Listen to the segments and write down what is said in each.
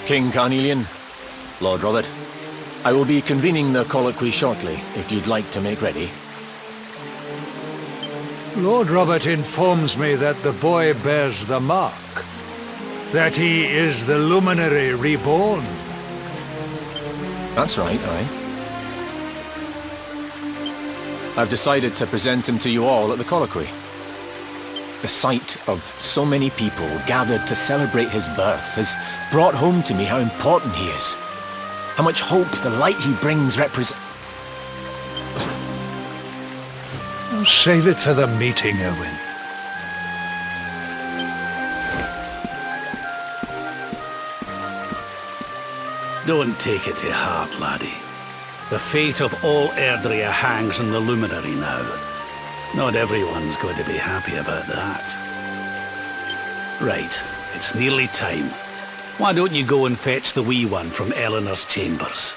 King Carnelian, Lord Robert, I will be convening the colloquy shortly, if you'd like to make ready. Lord Robert informs me that the boy bears the mark. That he is the luminary reborn. That's right, aye. I've decided to present him to you all at the colloquy. The sight of so many people gathered to celebrate his birth has brought home to me how important he is. How much hope the light he brings represents. Save it for the meeting, Owen. Don't take it to heart, laddie. The fate of all Erdrea hangs on the luminary now. Not everyone's going to be happy about that. Right, it's nearly time. Why don't you go and fetch the wee one from Eleanor's chambers?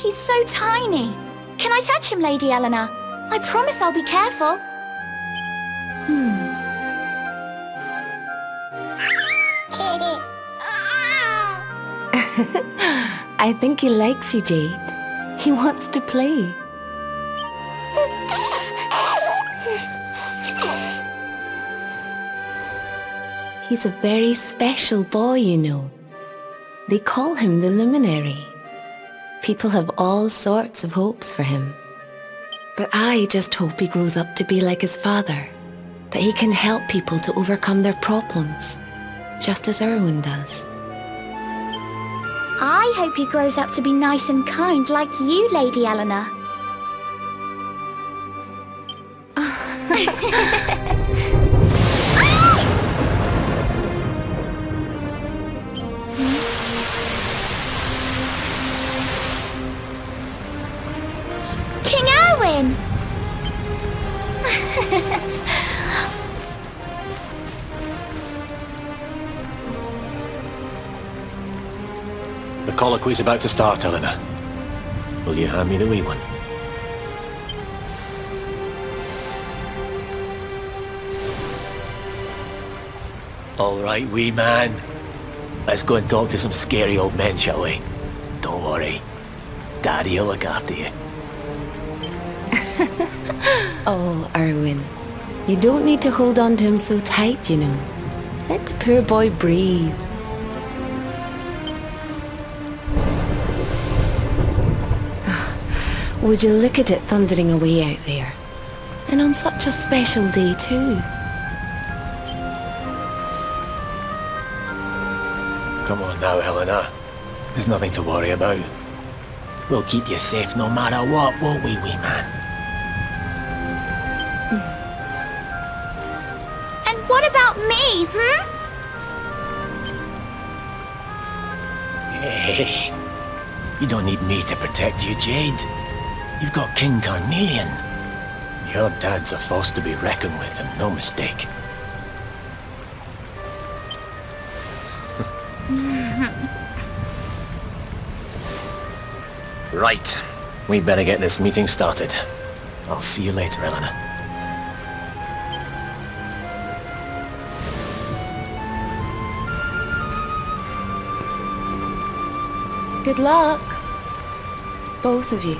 He's so tiny. Can I touch him, Lady Eleanor? I promise I'll be careful. I think he likes you, Jade. He wants to play. He's a very special boy, you know. They call him the Luminary. People have all sorts of hopes for him. But I just hope he grows up to be like his father, that he can help people to overcome their problems, just as Erwin does. I hope he grows up to be nice and kind like you, Lady Eleanor. King Erwin! The colloquy's about to start, Eleanor. Will you hand me the wee one? All right, wee man. Let's go and talk to some scary old men, shall we? Don't worry. Daddy'll look after you. Oh, Erwin, you don't need to hold on to him so tight, you know. Let the poor boy breathe. Would you look at it thundering away out there? And on such a special day too. Come on now, Helena. There's nothing to worry about. We'll keep you safe no matter what, won't we, wee man? And what about me, hmm? Hey, you don't need me to protect you, Jade. You've got King Carnelian. Your dad's a force to be reckoned with, and no mistake. Right. We better get this meeting started. I'll see you later, Eleanor. Good luck, both of you.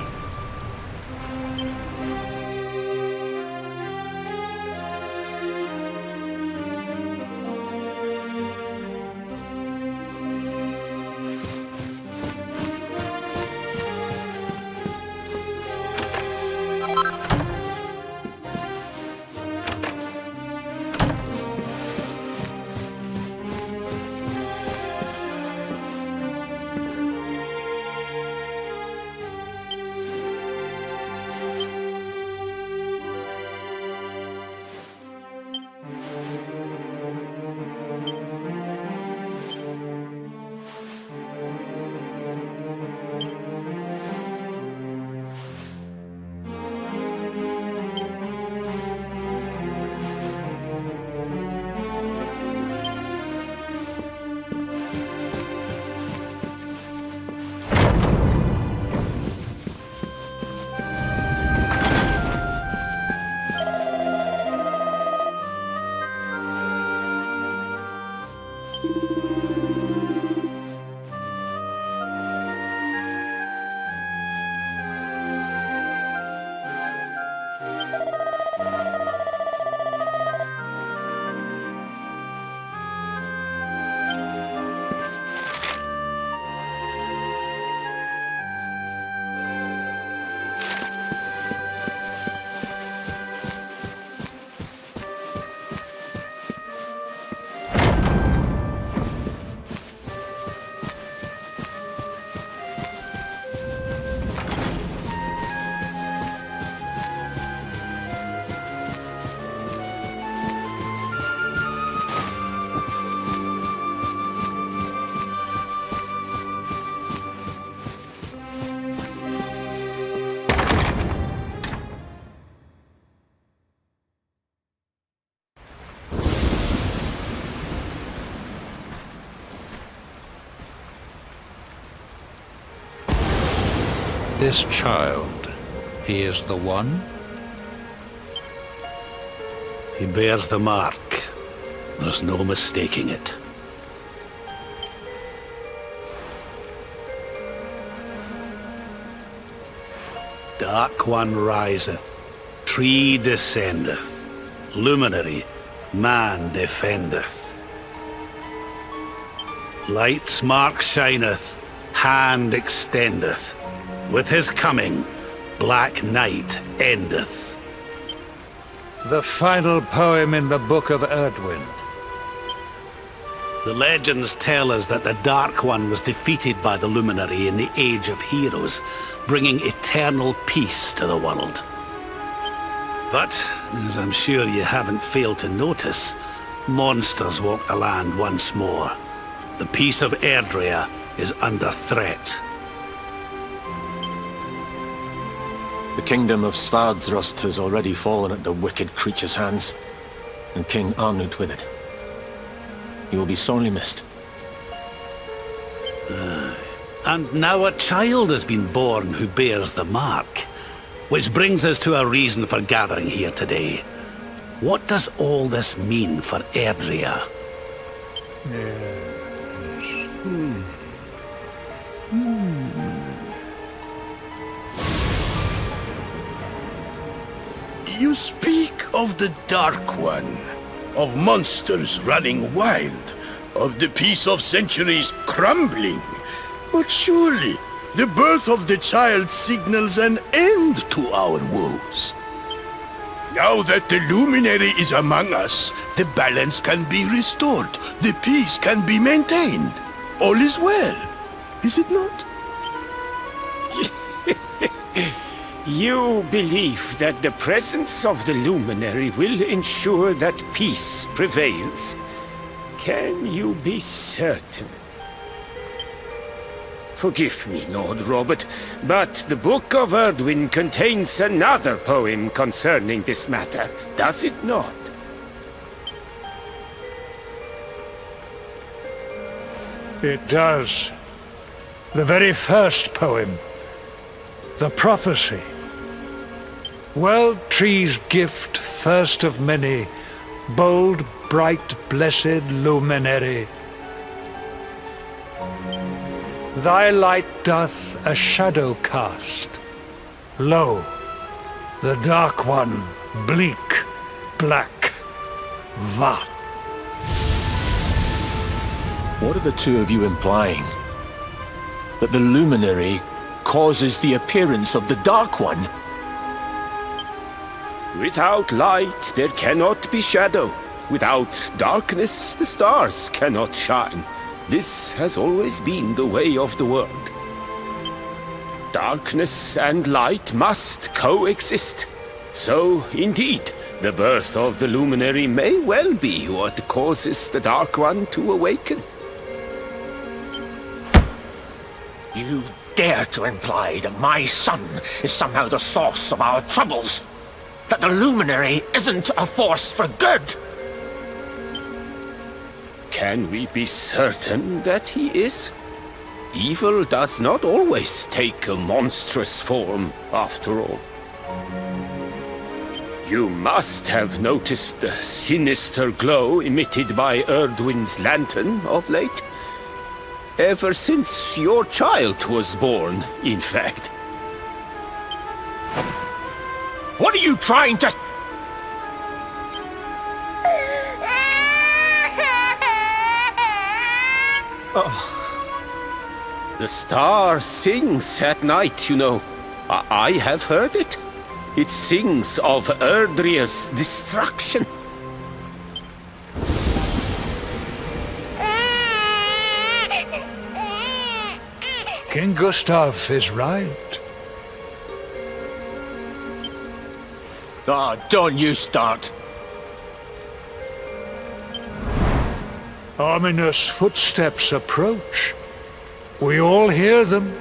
This child, he is the one? He bears the mark. There's no mistaking it. Dark One riseth, tree descendeth, luminary, man defendeth. Light's mark shineth, hand extendeth. With his coming, black night endeth. The final poem in the Book of Erdwin. The legends tell us that the Dark One was defeated by the Luminary in the Age of Heroes, bringing eternal peace to the world. But, as I'm sure you haven't failed to notice, monsters walk the land once more. The peace of Erdrea is under threat. The kingdom of Svardrust has already fallen at the wicked creature's hands, and King Arnut with it. He will be sorely missed. And now a child has been born who bears the mark. Which brings us to a reason for gathering here today. What does all this mean for Erdrea? You speak of the Dark One, of monsters running wild, of the peace of centuries crumbling. But surely, the birth of the child signals an end to our woes. Now that the Luminary is among us, the balance can be restored, the peace can be maintained. all is well, is it not? You believe that the presence of the luminary will ensure that peace prevails. Can you be certain? Forgive me, Lord Robert, but the Book of Erdwin contains another poem concerning this matter, does it not? It does. The very first poem. The prophecy. World tree's gift, first of many, bold, bright, blessed luminary. Thy light doth a shadow cast. Lo, the dark one, bleak, black, va. What are the two of you implying? That the luminary causes the appearance of the Dark One? Without light, there cannot be shadow. Without darkness, the stars cannot shine. This has always been the way of the world. Darkness and light must coexist. So, indeed, the birth of the luminary may well be what causes the Dark One to awaken. You dare to imply that my son is somehow the source of our troubles? That the luminary isn't a force for good? Can we be certain that he is? Evil does not always take a monstrous form, after all. You must have noticed the sinister glow emitted by Erdwin's lantern of late. Ever since your child was born, in fact. What are you trying to... The star sings at night, you know. I have heard it. It sings of Erdria's destruction. King Gustav is right. Oh, don't you start. Ominous footsteps approach. We all hear them.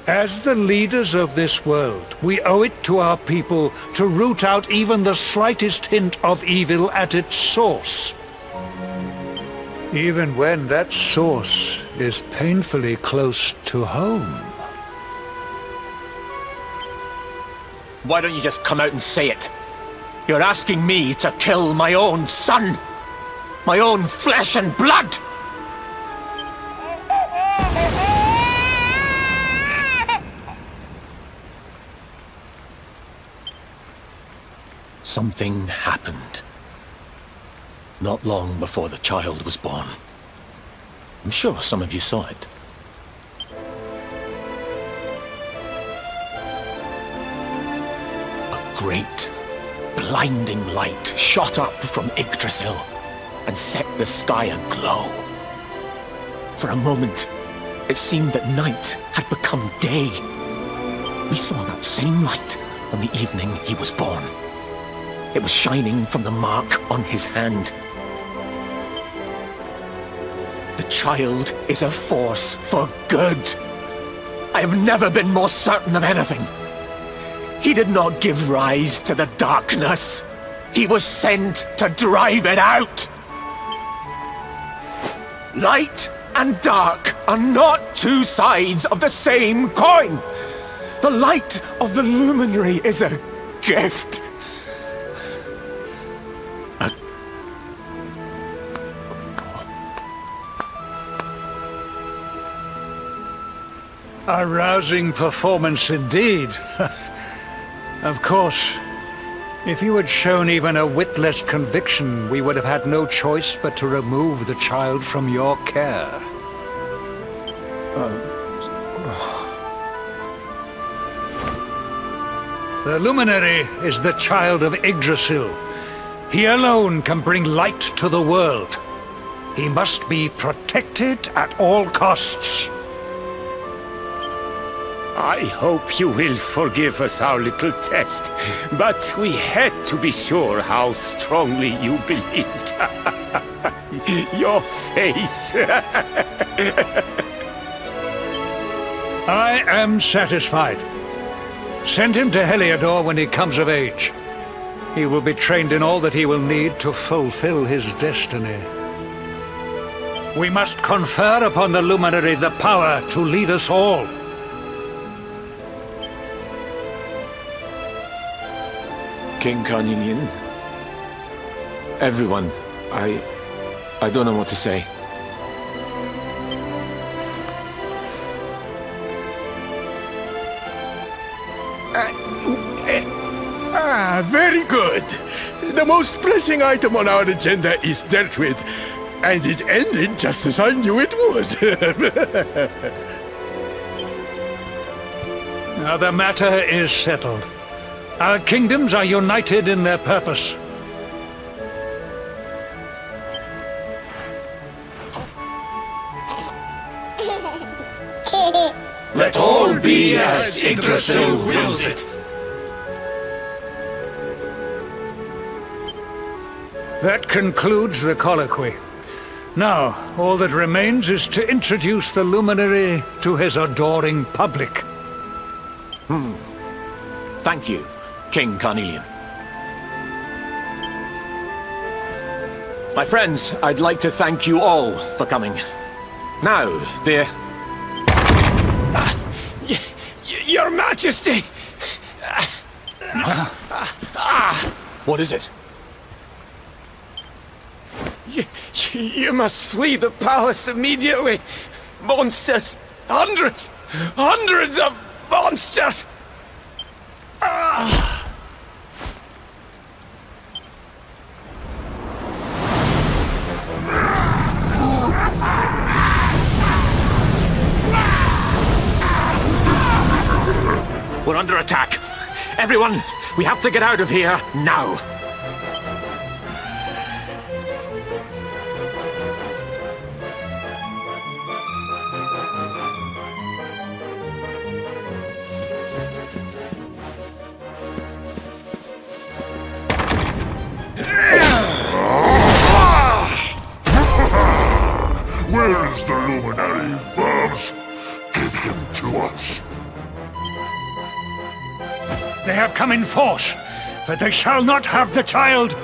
As the leaders of this world, we owe it to our people to root out even the slightest hint of evil at its source. Even when that source is painfully close to home. Why don't you just come out and say it? You're asking me to kill my own son. My own flesh and blood. Something happened. Not long before the child was born. I'm sure some of you saw it. A great, blinding light shot up from Yggdrasil and set the sky aglow. For a moment, it seemed that night had become day. We saw that same light on the evening he was born. It was shining from the mark on his hand. The child is a force for good. I have never been more certain of anything. He did not give rise to the darkness. He was sent to drive it out. Light and dark are not two sides of the same coin. The light of the luminary is a gift. A rousing performance indeed. Of course, if you had shown even a whit less conviction, we would have had no choice but to remove the child from your care. The luminary is the child of Yggdrasil. He alone can bring light to the world. He must be protected at all costs. I hope you will forgive us our little test, but we had to be sure how strongly you believed. Your face. I am satisfied. Send him to Heliodor when he comes of age. He will be trained in all that he will need to fulfill his destiny. We must confer upon the luminary the power to lead us all. King Carnelian. Everyone, I don't know what to say. Very good. The most pressing item on our agenda is dealt with, and it ended just as I knew it would. Now the matter is settled. Our kingdoms are united in their purpose. Let all be as Yggdrasil wills it. That concludes the colloquy. Now, all that remains is to introduce the luminary to his adoring public. Thank you, King Carnelian. My friends, I'd like to thank you all for coming. Now, Your Majesty! what is it? You must flee the palace immediately. Monsters! Hundreds of monsters! We're under attack. Everyone, we have to get out of here now. Where is the luminary, Babs? Give him to us. They have come in force, but they shall not have the child.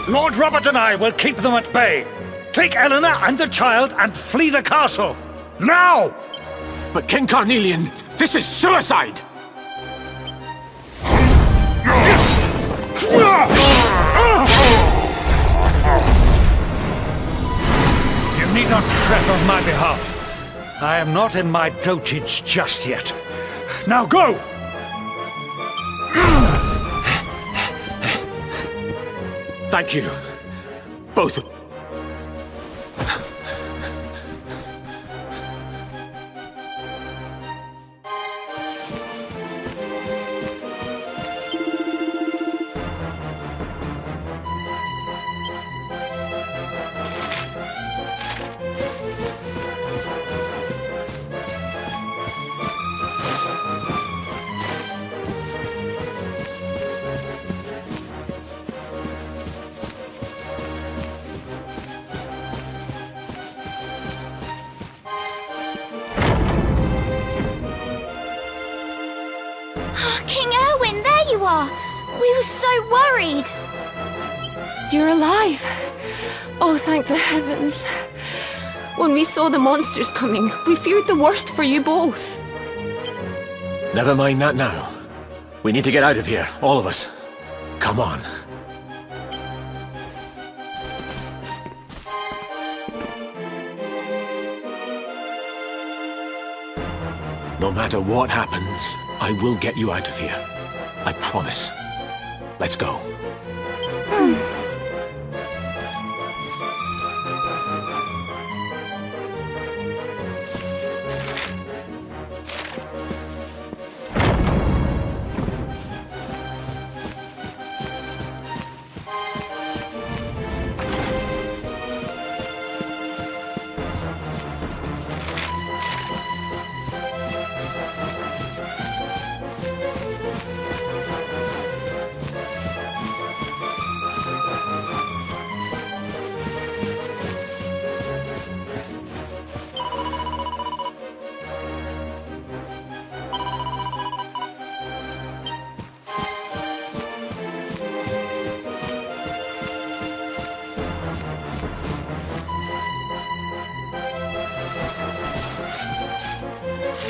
Lord Robert and I will keep them at bay. Take Eleanor and the child and flee the castle. Now! But King Carnelian, this is suicide! You need not fret on my behalf. I am not in my dotage just yet. Now go! Thank you. Both of King Erwin, there you are! We were so worried! You're alive. Oh, thank the heavens. When we saw the monsters coming, we feared the worst for you both. Never mind that now. We need to get out of here, all of us. Come on. No matter what happens, I will get you out of here. I promise. Let's go.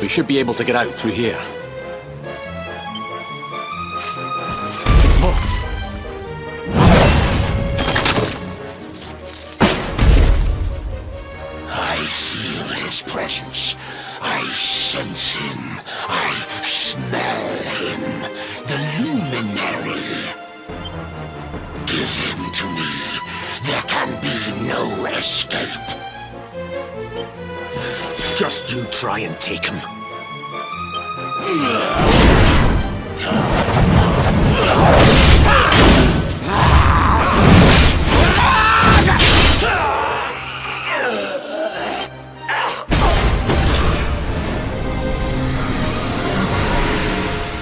We should be able to get out through here. I feel his presence. I sense him. I smell him. The luminary. Give him to me. There can be no escape. Just you try and take him.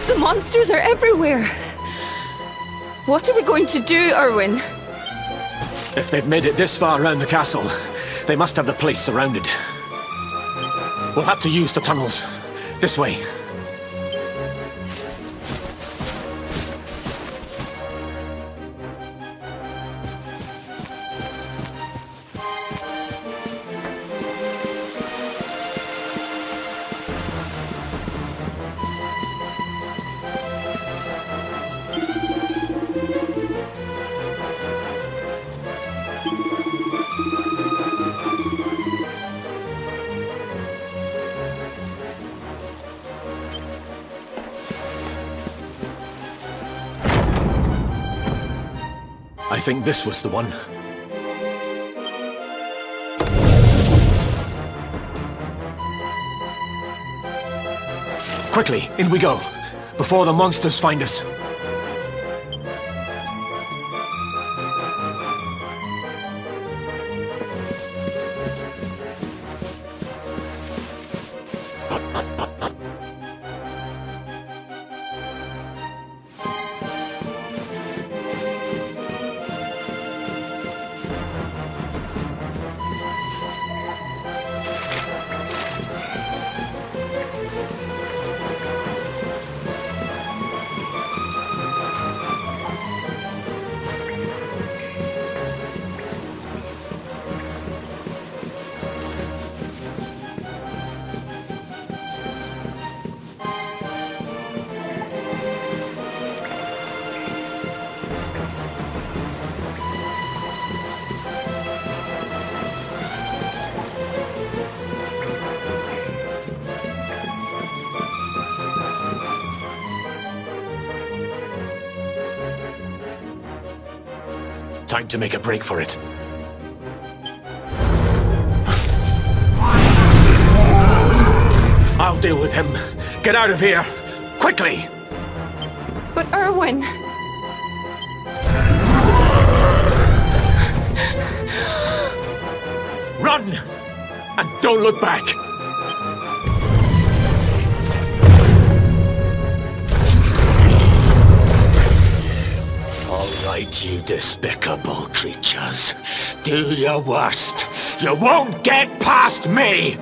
The monsters are everywhere. What are we going to do, Erwin? If they've made it this far around the castle, they must have the place surrounded. We'll have to use the tunnels. This way. I think this was the one. Quickly, in we go, before the monsters find us. Time to make a break for it. I'll deal with him. Get out of here! Quickly! But Erwin... Run! And don't look back! All right, you despicable creatures. Do your worst. You won't get past me!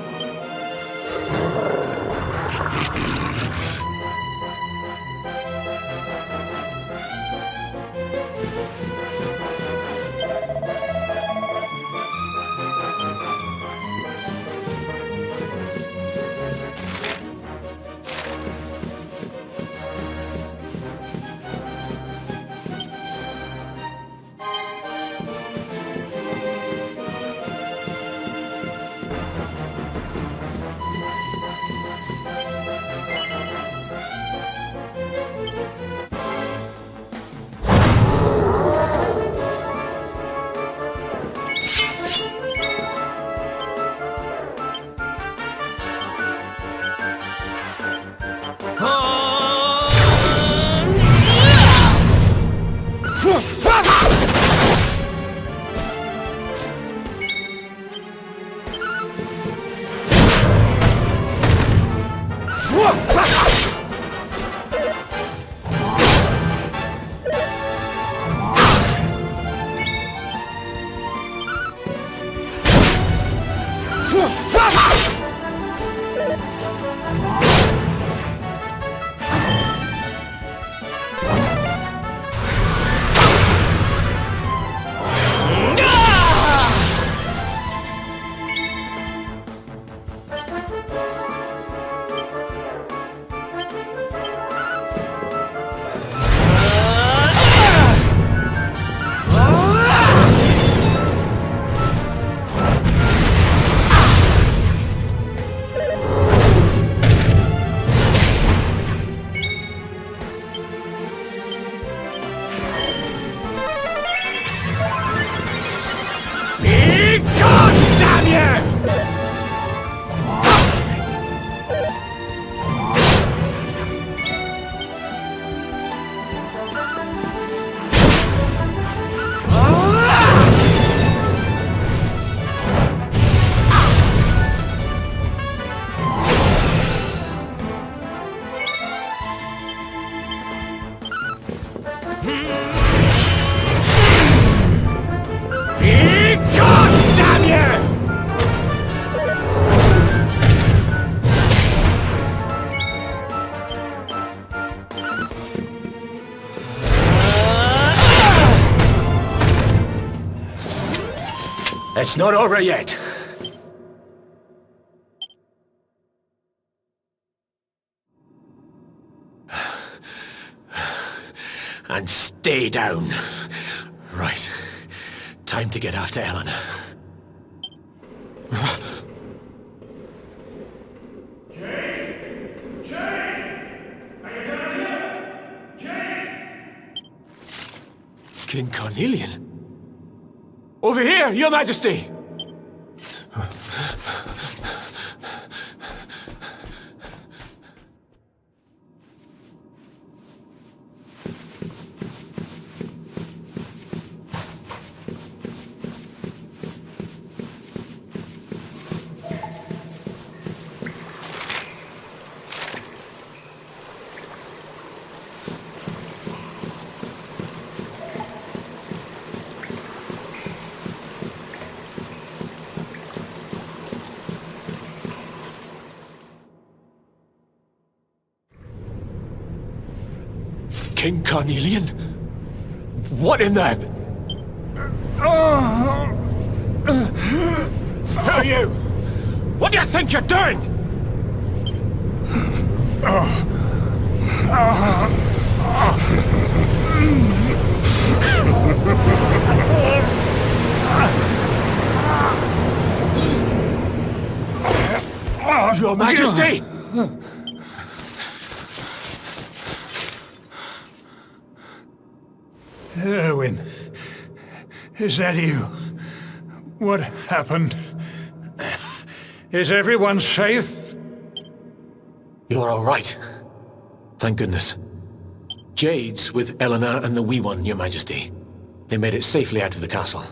It's not over yet. And stay down. Right. Time to get after Eleanor. King Carnelian? Over here, Your Majesty! King Carnelian? What in the... Who are you? What do you think you're doing? Your Majesty! Erwin, is that you? What happened? Is everyone safe? You're all right. Thank goodness. Jade's with Eleanor and the wee one, Your Majesty. They made it safely out of the castle.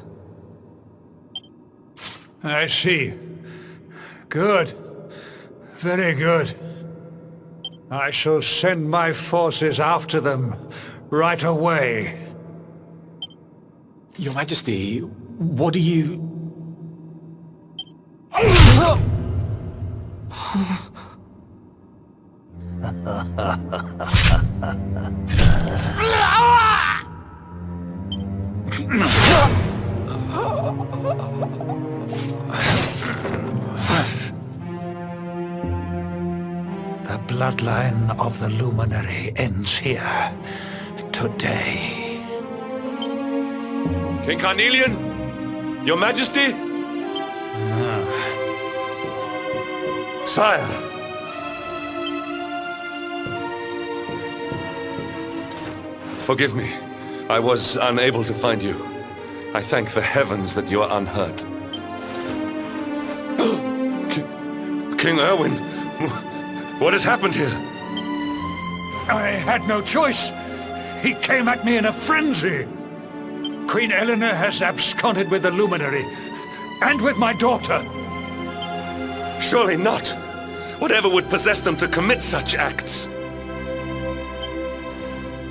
I see. Good. Very good. I shall send my forces after them right away. Your Majesty, what do you... The bloodline of the Luminary ends here, today. King Carnelian? Your Majesty? Sire. Forgive me. I was unable to find you. I thank the heavens that you are unhurt. King Erwin, what has happened here? I had no choice. He came at me in a frenzy. Queen Eleanor has absconded with the Luminary, and with my daughter. Surely not. Whatever would possess them to commit such acts?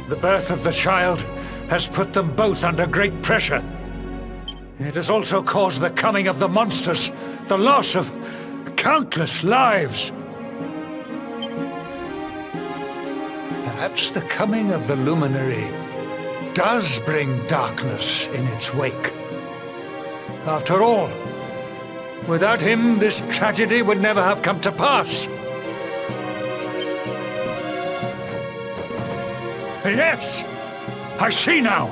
The birth of the child has put them both under great pressure. It has also caused the coming of the monsters, the loss of countless lives. Perhaps the coming of the Luminary does bring darkness in its wake. After all, without him, this tragedy would never have come to pass. Yes, I see now.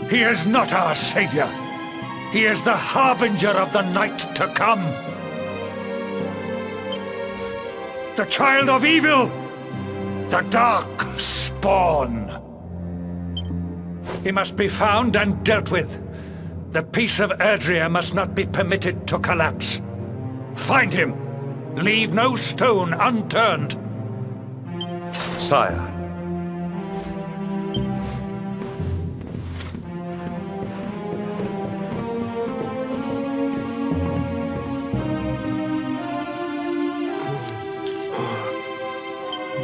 He is not our savior. He is the harbinger of the night to come. The child of evil, the dark spawn. He must be found and dealt with. The peace of Erdrea must not be permitted to collapse. Find him! Leave no stone unturned! Sire.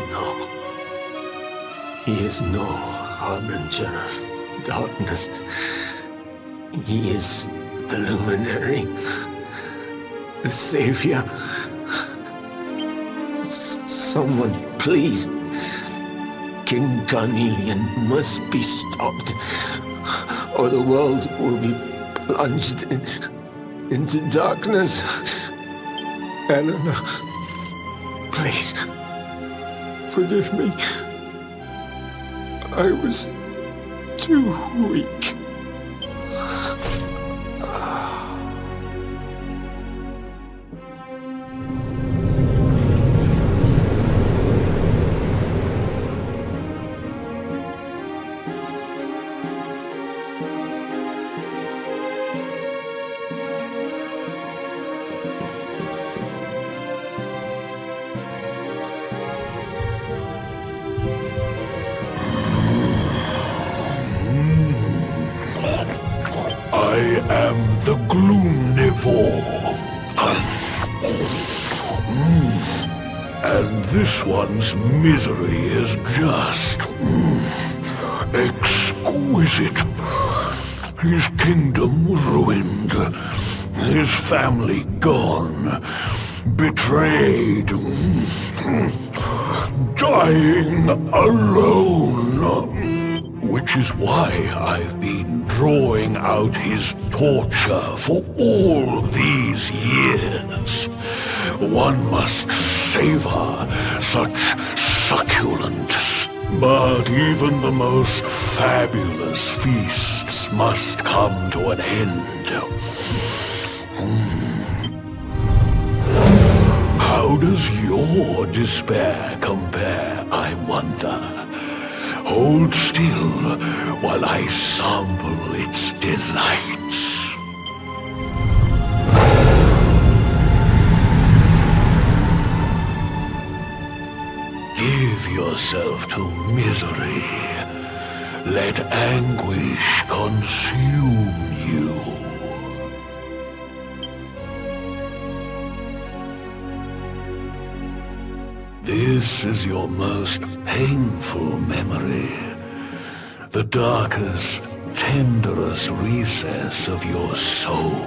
No. He is no harbinger of darkness. He is the luminary, the savior. Someone, please. King Carnelian must be stopped, or the world will be plunged into darkness. Eleanor, please, forgive me. I was too weak. I am the Gloomnivore. And this one's misery is just exquisite. His kingdom ruined, his family gone, betrayed, dying alone. Which is why I've been drawing out his torture for all these years. One must savor such succulence. But even the most fabulous feasts must come to an end. How does your despair compare, I wonder? Hold still while I sample its delights. Give yourself to misery. Let anguish consume you. This is your most painful memory. The darkest, tenderest recess of your soul.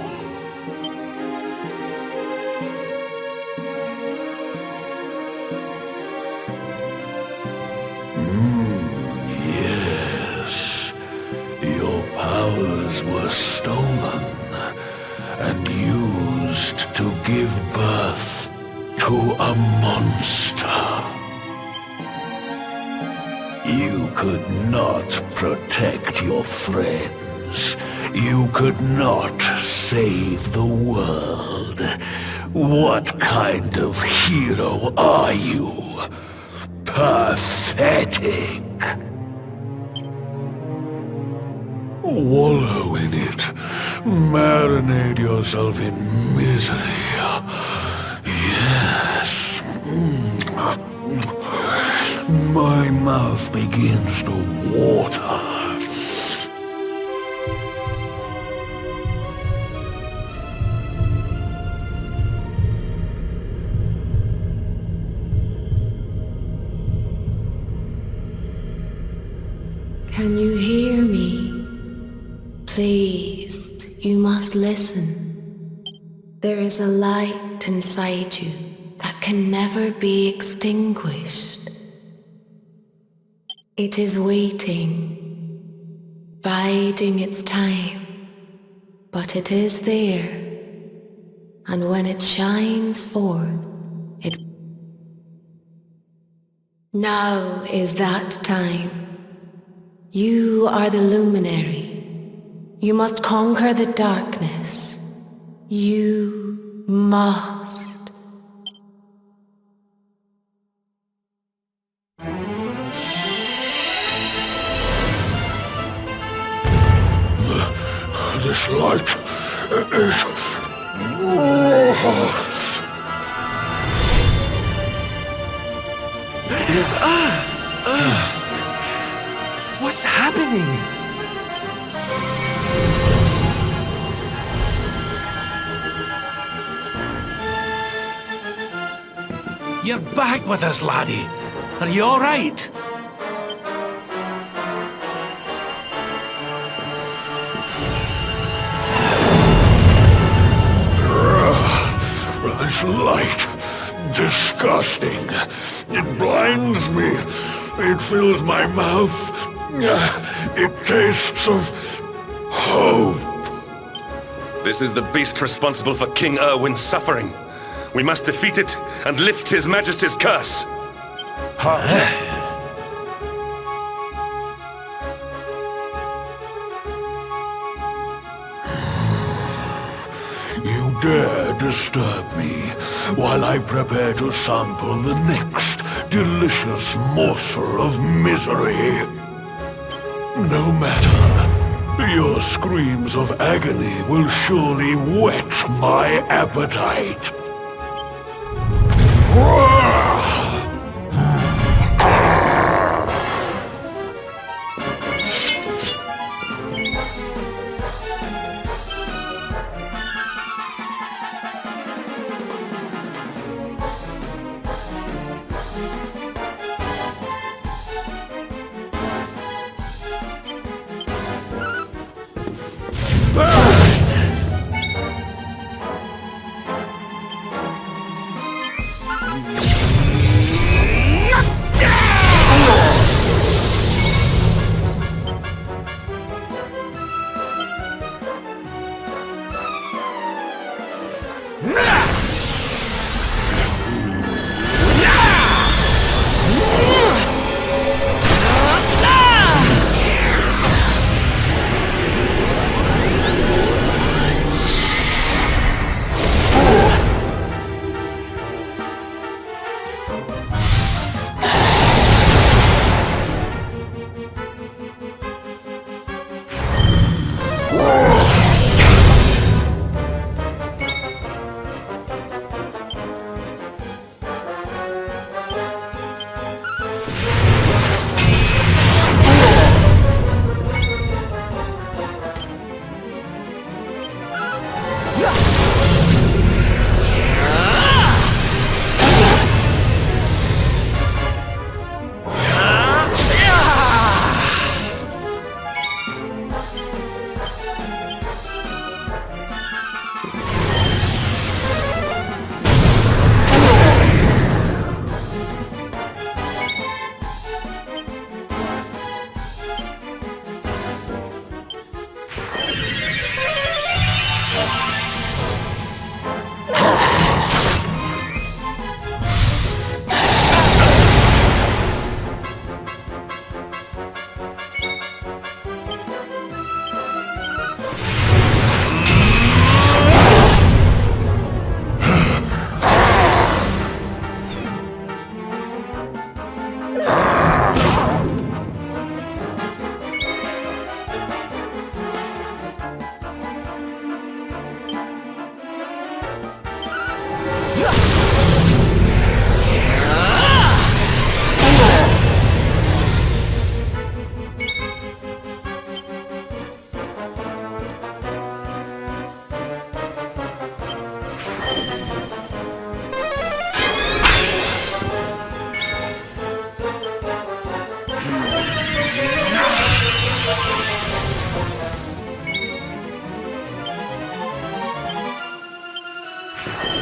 Yes. Your powers were stolen and used to give birth to a monster. You could not protect your friends. You could not save the world. What kind of hero are you? Pathetic. Wallow in it. Marinate yourself in misery. Yes. My mouth begins to water. Can you hear me? Please, you must listen. There is a light inside you that can never be extinguished. It is waiting, biding its time, but it is there, and when it shines forth, it... Now is that time. You are the luminary. You must conquer the darkness. You must. This light is What's happening? You're back with us, laddie. Are you all right? This light. Disgusting. It blinds me. It fills my mouth. It tastes of hope. This is the beast responsible for King Erwin's suffering. We must defeat it and lift His Majesty's curse. You dare disturb me while I prepare to sample the next delicious morsel of misery. No matter. Your screams of agony will surely whet my appetite.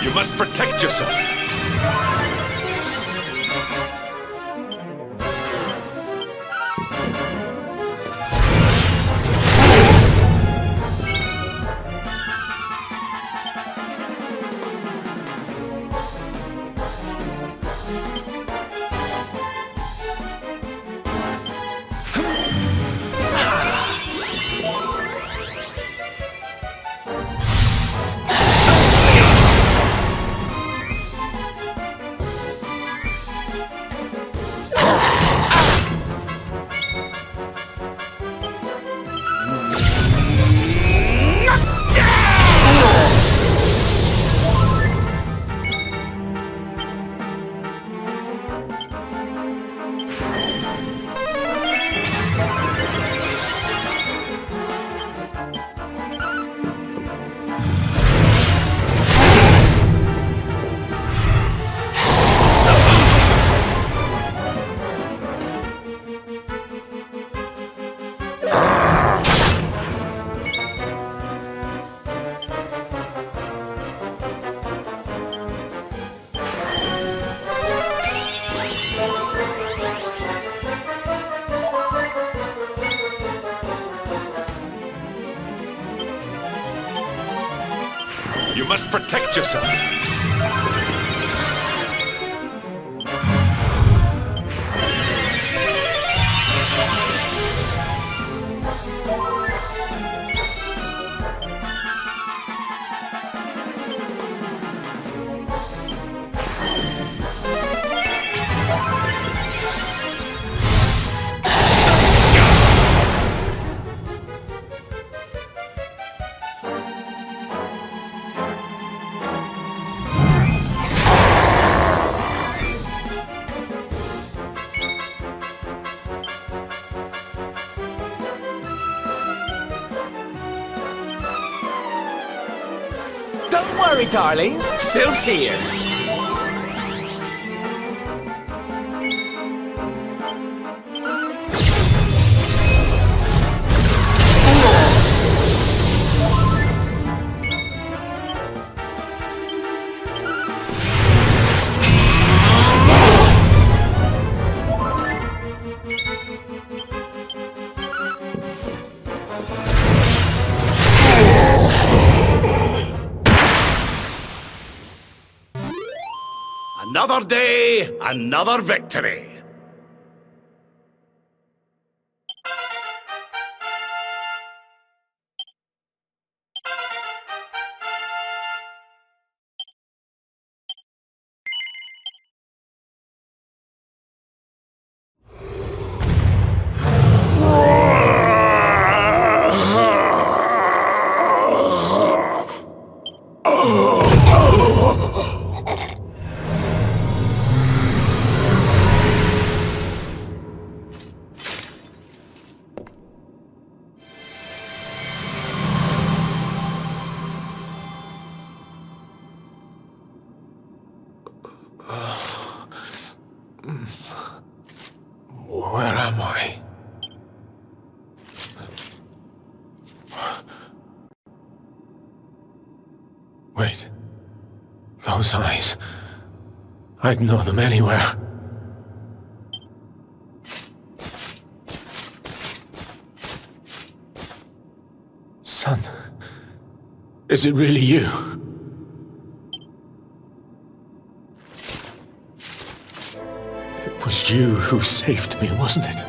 You must protect yourself. You must protect yourself. Don't worry, darlings. Sil's here. Another day, another victory. Where am I? Wait. Those eyes. I'd know them anywhere. Son. Is it really you? It was you who saved me, wasn't it?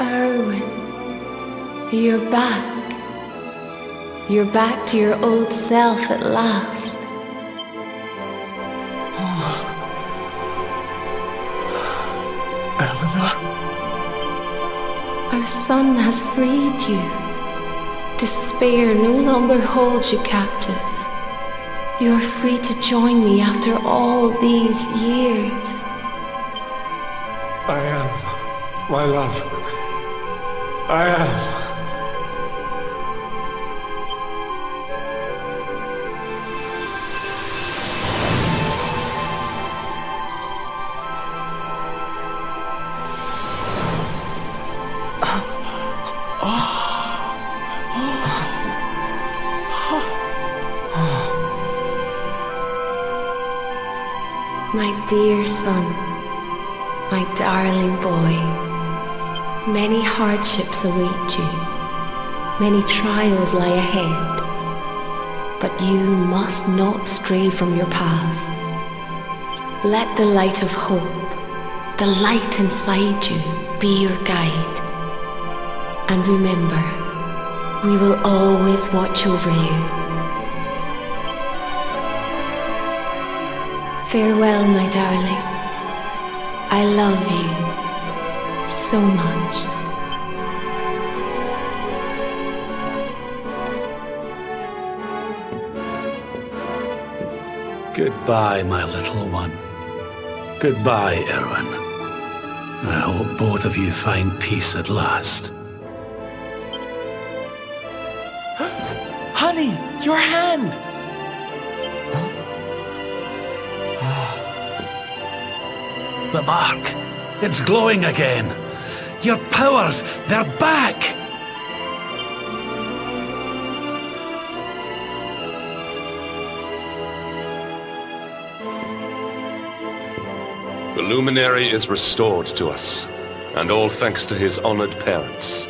Erwin, you're back. You're back to your old self at last. Eleanor? Our son has freed you. Despair no longer holds you captive. You are free to join me after all these years. I am, my love. I am. My dear son, my darling boy, many hardships await you, many trials lie ahead, but you must not stray from your path. Let the light of hope, the light inside you, be your guide. And remember, we will always watch over you. Farewell, my darling. I love you so much. Goodbye, my little one. Goodbye, Erwin. I hope both of you find peace at last. Honey, your hand! The mark, it's glowing again. Your powers, they're back! The luminary is restored to us, and all thanks to his honored parents.